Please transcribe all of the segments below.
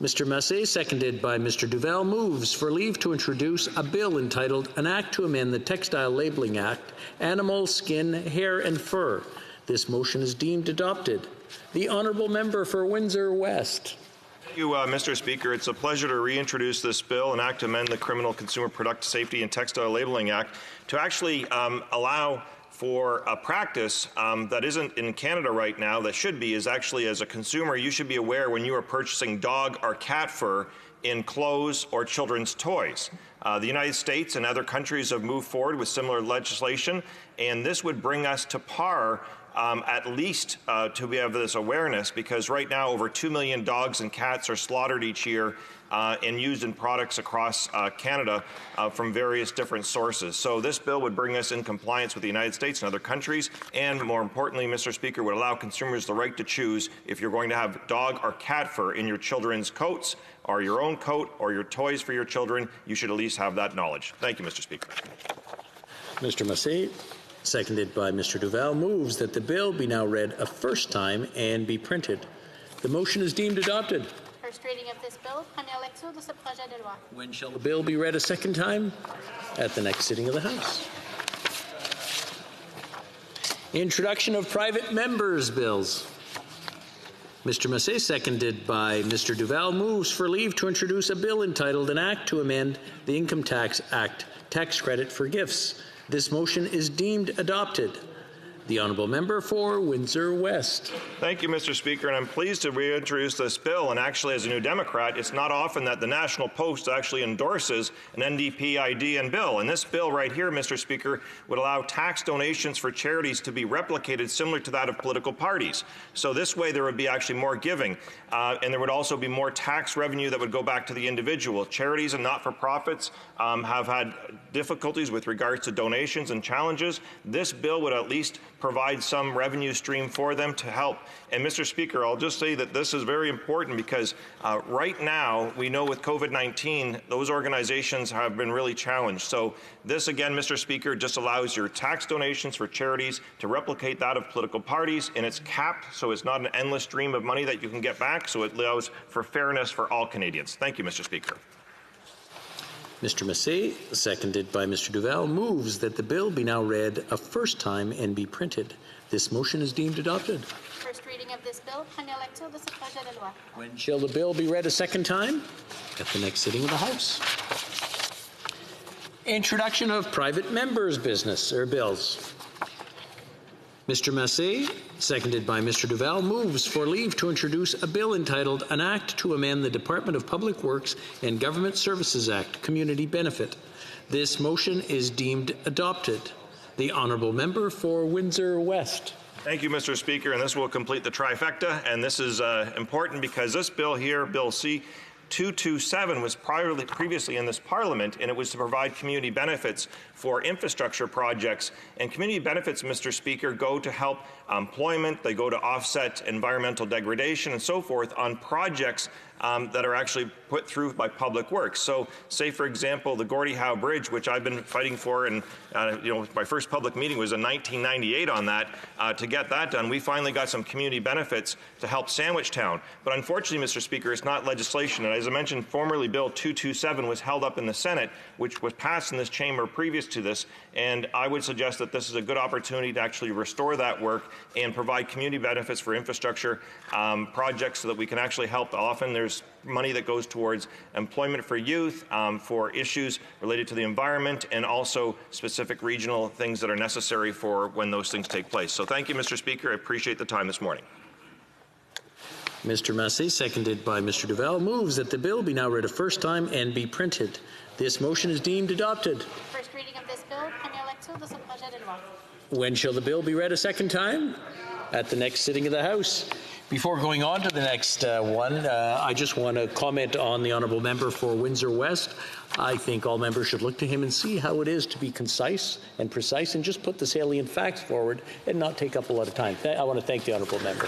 Mr. Masse, seconded by Mr. Duval, moves for leave to introduce a bill entitled An Act to Amend the Textile Labeling Act, Animal, Skin, Hair and Fur. This motion is deemed adopted. The Honourable Member for Windsor West. Thank you, Mr. Speaker. It's a pleasure to reintroduce this bill, An Act to Amend the Criminal Consumer Product Safety and Textile Labeling Act, to actually allow for a practice that isn't in Canada right now, that should be, is actually, as a consumer, you should be aware when you are purchasing dog or cat fur in clothes or children's toys. The United States and other countries have moved forward with similar legislation, and this would bring us to par at least to have this awareness, because right now over 2 million dogs and cats are slaughtered each year and used in products across Canada from various different sources. So this bill would bring us in compliance with the United States and other countries, and more importantly, Mr. Speaker, would allow consumers the right to choose if you're going to have dog or cat fur in your children's coats or your own coat or your toys for your children. You should at least have that knowledge. Thank you, Mr. Speaker. Mr. Masse, seconded by Mr. Duval, moves that the bill be now read a first time and be printed. The motion is deemed adopted. First reading of this bill, première lecture de ce projet de loi. When shall the bill be read a second time? At the next sitting of the House. Introduction of private members' bills. Mr. Masse, seconded by Mr. Duval, moves for leave to introduce a bill entitled An Act to Amend the Income Tax Act, Tax Credit for Gifts. This motion is deemed adopted. The Honourable Member for Windsor West. Thank you, Mr. Speaker, and I'm pleased to reintroduce this bill. And actually, as a New Democrat, it's not often that the National Post actually endorses an NDP idea and bill. And this bill right here, Mr. Speaker, would allow tax donations for charities to be replicated similar to that of political parties. So this way there would be actually more giving, and there would also be more tax revenue that would go back to the individual. Charities and not-for-profits have had difficulties with regards to donations and challenges. This bill would at least provide some revenue stream for them to help. And Mr. Speaker, I'll just say that this is very important because right now we know with COVID-19 those organizations have been really challenged. So this again, Mr. Speaker, just allows your tax donations for charities to replicate that of political parties, and it's capped, so it's not an endless stream of money that you can get back, so it allows for fairness for all Canadians. Thank you, Mr. Speaker. Mr. Masse, seconded by Mr. Duval, moves that the bill be now read a first time and be printed. This motion is deemed adopted. First reading of this bill, première lecture de ce projet de loi. When shall the bill be read a second time? At the next sitting of the House. Introduction of private members' business or bills. Mr. Masse, seconded by Mr. Duval, moves for leave to introduce a bill entitled An Act to Amend the Department of Public Works and Government Services Act, Community Benefit. This motion is deemed adopted. The Honourable Member for Windsor West. Thank you, Mr. Speaker, and this will complete the trifecta, and this is important because this bill here, Bill C-227, was previously in this Parliament, and it was to provide community benefits for infrastructure projects. And community benefits, Mr. Speaker, go to help employment, they go to offset environmental degradation and so forth on projects that are actually put through by Public Works. So, say for example, the Gordie Howe Bridge, which I've been fighting for, and my first public meeting was in 1998 on that. To get that done, we finally got some community benefits to help Sandwichtown. But unfortunately, Mr. Speaker, it's not legislation. And as I mentioned, formerly Bill 227 was held up in the Senate, which was passed in this chamber previous to this. And I would suggest that this is a good opportunity to actually restore that work and provide community benefits for infrastructure projects so that we can actually help. Often there's money that goes towards employment for youth, for issues related to the environment, and also specific regional things that are necessary for when those things take place. So thank you, Mr. Speaker. I appreciate the time this morning. Mr. Masse, seconded by Mr. Duval, moves that the bill be now read a first time and be printed. This motion is deemed adopted. First reading of this bill, première lecture de ce projet de loi. When shall the bill be read a second time? At the next sitting of the House. Before going on to the next one, I just want to comment on the Honourable Member for Windsor West. I think all members should look to him and see how it is to be concise and precise and just put the salient facts forward and not take up a lot of time. I want to thank the Honourable Member.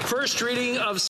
First reading of